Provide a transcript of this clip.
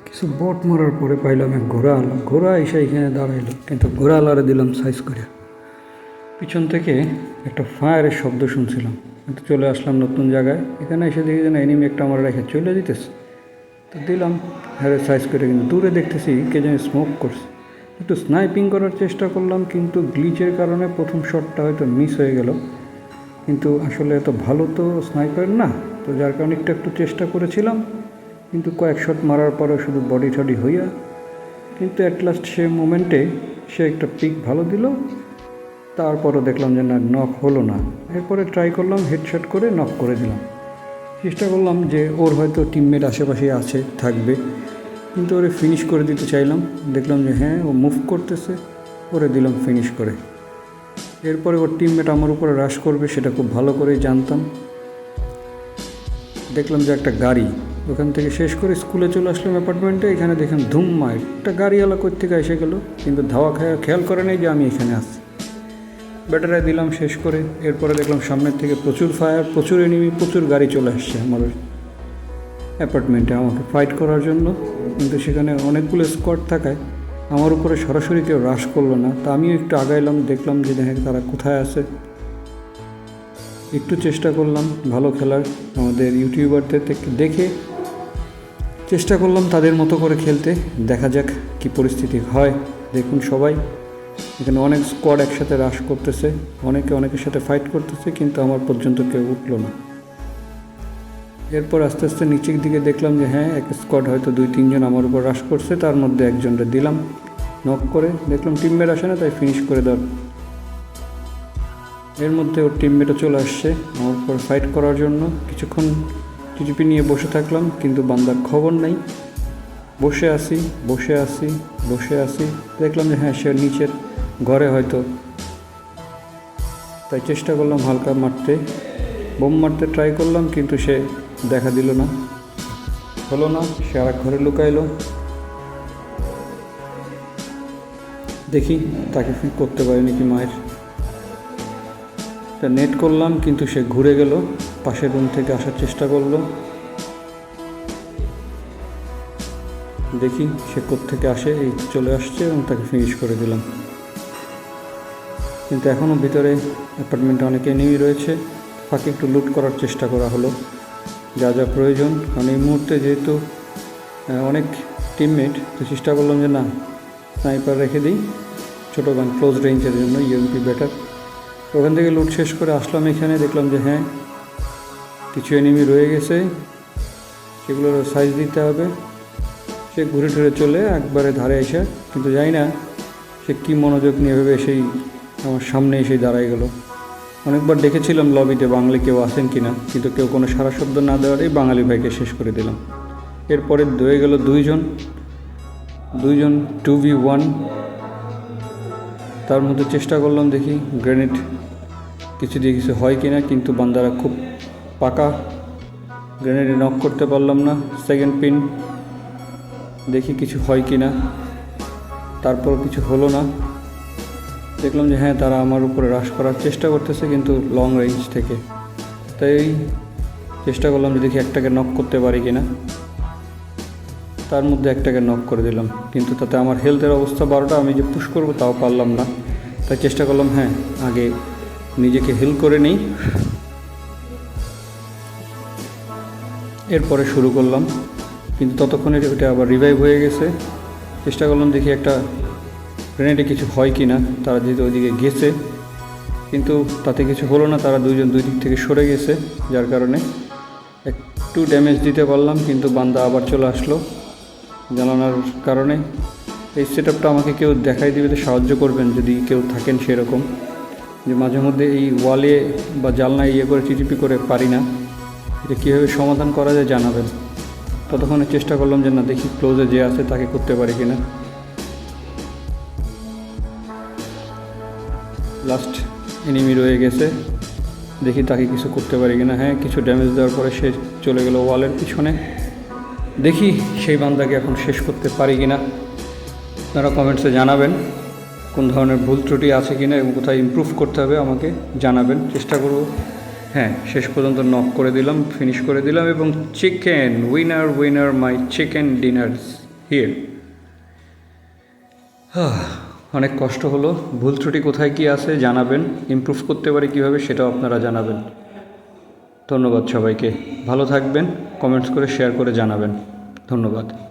কিছু বট মারার পরে পাইলাম এক ঘোড়া আলো। ঘোড়া এসে এখানে দাঁড়াইলো, কিন্তু ঘোড়া আলারে দিলাম সাইজ করে। পিছন থেকে একটা ফায়ারের শব্দ শুনছিলাম, কিন্তু চলে আসলাম নতুন জায়গায়। এখানে এসে দেখি যেন এনিমি একটা আমার রেখে চলে যেতেছে। তো দিলাম হ্যাঁ সাইজ করে, কিন্তু দূরে দেখতেছি কে যেন স্মোক করছে। একটু স্নাইপিং করার চেষ্টা করলাম, কিন্তু গ্লিচের কারণে প্রথম শটটা হয়তো মিস হয়ে গেল। কিন্তু আসলে এত ভালো তো স্নাইপার না, তো যার কারণে একটু চেষ্টা করেছিলাম, কিন্তু কয়েক শট মারার পরে শুধু বডি টডি হইয়া। কিন্তু অ্যাট লাস্ট সে মোমেন্টে সে একটা পিক ভালো দিল, তারপরও দেখলাম যে না, নক হলো না। এরপরে ট্রাই করলাম হেডশট করে নক করে দিলাম। চেষ্টা করলাম যে ওর হয়তো টিমমেট আশেপাশে আছে থাকবে, কিন্তু ওরে ফিনিশ করে দিতে চাইলাম। দেখলাম যে হ্যাঁ ও মুভ করতেছে, ওরে দিলাম ফিনিশ করে। এরপরে ওর টিমমেট আমার উপরে রাশ করবে সেটা খুব ভালো করেই জানতাম। দেখলাম যে একটা গাড়ি, ওখান থেকে শেষ করে স্কুলে চলে আসলাম অ্যাপার্টমেন্টে। এখানে দেখলাম ধুম্মা একটা গাড়িওয়ালা কোথা থেকে এসে গেল, কিন্তু ধাওয়া খেয়াল করে নেই যে আমি এখানে আসছি। ব্যাটারায় দিলাম শেষ করে। এরপরে দেখলাম সামনের থেকে প্রচুর ফায়ার, প্রচুর এনিমি, প্রচুর গাড়ি চলে আসছে আমার অ্যাপার্টমেন্টে আমাকে ফাইট করার জন্য। কিন্তু সেখানে অনেকগুলো স্কোয়াড থাকায় আমার উপরে সরাসরি কেউ রাশ করলো না। তা আমিও একটু আগাইলাম, দেখলাম যে দেখে তারা কোথায় আছে। একটু চেষ্টা করলাম ভালো খেলার, আমাদের ইউটিউবারদের দেখে চেষ্টা করলাম তাদের মতো করে খেলতে। দেখা যাক কি পরিস্থিতি হয়। দেখুন সবাই, এখানে অনেক স্কোয়াড একসাথে রাশ করতেছে, অনেকের সাথে ফাইট করতেছে, কিন্তু আমার পর্যন্ত কেউ উঠলো না। এরপর আস্তে আস্তে নিচের দিকে দেখলাম যে হ্যাঁ এক স্কোয়াড হয়তো 2-3 জন আমার উপর রাশ করছে। তার মধ্যে একজনটা দিলাম নক করে। দেখলাম টিমমেট আসে না, তাই ফিনিশ করে দেওয়ার। এর মধ্যে ওর টিমমেটও চলে আসছে আমার উপর ফাইট করার জন্য। কিছুক্ষণ টিটিপি নিয়ে বসে থাকলাম, কিন্তু বান্দার খবর নাই। বসে আসি দেখলাম যে হ্যাঁ সে নিচের ঘরে হয়তো, তাই চেষ্টা করলাম হালকা মারতে, বোম মারতে ট্রাই করলাম, কিন্তু সে দেখা দিল না, হলো না। সে আর এক ঘরে লুকাইলো। দেখি তাকে ফিক করতে পারি নাকি মায়ের। তা নেট করলাম, কিন্তু সে ঘুরে গেল, পাশের রুম থেকে আসার চেষ্টা করলো। দেখি সে কোত্থেকে আসে, এই চলে আসছে এবং তাকে ফিনিশ করে দিলাম। কিন্তু এখনও ভিতরে অ্যাপার্টমেন্টে অনেক এনিমি রয়েছে। ফাঁকে একটু লুট করার চেষ্টা করা হলো যা যা প্রয়োজন, কারণ এই মুহূর্তে যেহেতু অনেক টিমমেট, তো চেষ্টা করলাম যে না স্নাইপার রেখে দিই, ছোটো গান ক্লোজ রেঞ্জের জন্য ইউএমপি বেটার। ওখান থেকে লুট শেষ করে আসলাম এখানে, দেখলাম যে হ্যাঁ কিছু এনিমি রয়ে গেছে, সেগুলোর সাইজ দিতে হবে। সে ঘুরে টুরে চলে একবারে ধারে এসে, কিন্তু জানি না সে কী মনোযোগ নিয়ে ভেবে সেই আমার সামনে এসে দাঁড়াই গেল। অনেকবার দেখেছিলাম লবিতে বাঙালি কেউ আসেন কি না, কিন্তু কেউ কোনো সারা শব্দ না দেওয়ার এই বাঙালি ভাইকে শেষ করে দিলাম। এরপরে হয়ে গেল দুইজন 2v1। তার মধ্যে চেষ্টা করলাম দেখি গ্রেনেড কিছু দিয়ে কিছু হয় কি না, কিন্তু বান্দারা খুব পাকা, গ্রেনেডে নক করতে পারলাম না। সেকেন্ড পিন দেখি কিছু হয় কি না, তারপর কিছু হলো না। দেখলাম যে হ্যাঁ তারা আমার উপরে রাশ করার চেষ্টা করতেছে, কিন্তু লং রেঞ্জ থেকে। তাই চেষ্টা করলাম যে দেখি একটাকে নক করতে পারি কিনা। তার মধ্যে একটাকে নক করে দিলাম, কিন্তু তাতে আমার হেলথের অবস্থা 12টা, আমি যে পুশ করবো তাও পারলাম না। তাই চেষ্টা করলাম হ্যাঁ আগে নিজেকে হেল করে নিই, এরপরে শুরু করলাম। কিন্তু ততক্ষণে ওটা আবার রিভাইভ হয়ে গেছে। চেষ্টা করলাম দেখি একটা গ্রেনেডে কিছু হয় কি না, তারা যেহেতু ওইদিকে গেছে, কিন্তু তাতে কিছু হলো না। তারা দুই দিক থেকে সরে গেছে, যার কারণে একটু ড্যামেজ দিতে পারলাম, কিন্তু বান্দা আবার চলে আসলো জানানোর কারণে। এই সেটআপটা আমাকে কেউ দেখাই দিবে, সাহায্য করবেন যদি কেউ থাকেন সেরকম, যে মাঝে মধ্যে এই ওয়ালে বা জানলায় করে টিটিপি করে পারি না, এটা কীভাবে সমাধান করা যায় জানাবেন। ততক্ষণে চেষ্টা করলাম যে না দেখি ক্লোজে যে আছে তাকে করতে পারি কিনা। লাস্ট এনিমি রয়ে গেছে, দেখি তাকে কিছু করতে পারি কিনা। হ্যাঁ কিছু ড্যামেজ দেওয়ার পরে সে চলে গেল ওয়ালের পিছনে। দেখি সেই বান্দাকে এখন শেষ করতে পারি কিনা। আপনারা কমেন্টসে জানাবেন কোন ধরনের ভুল ত্রুটি আছে কিনা এবং কোথায় ইমপ্রুভ করতে হবে আমাকে জানাবেন, চেষ্টা করব হ্যাঁ, শেষ পর্যন্ত নক করে দিলাম, ফিনিশ করে দিলাম, এবং chicken winner winner my chicken dinner here. অনেক কষ্ট হলো। ভুল ত্রুটি কোথায় কী আছে জানাবেন, ইমপ্রুভ করতে পারি কীভাবে সেটাও আপনারা জানাবেন। ধন্যবাদ সবাইকে, ভালো থাকবেন, কমেন্টস করে শেয়ার করে জানাবেন। ধন্যবাদ।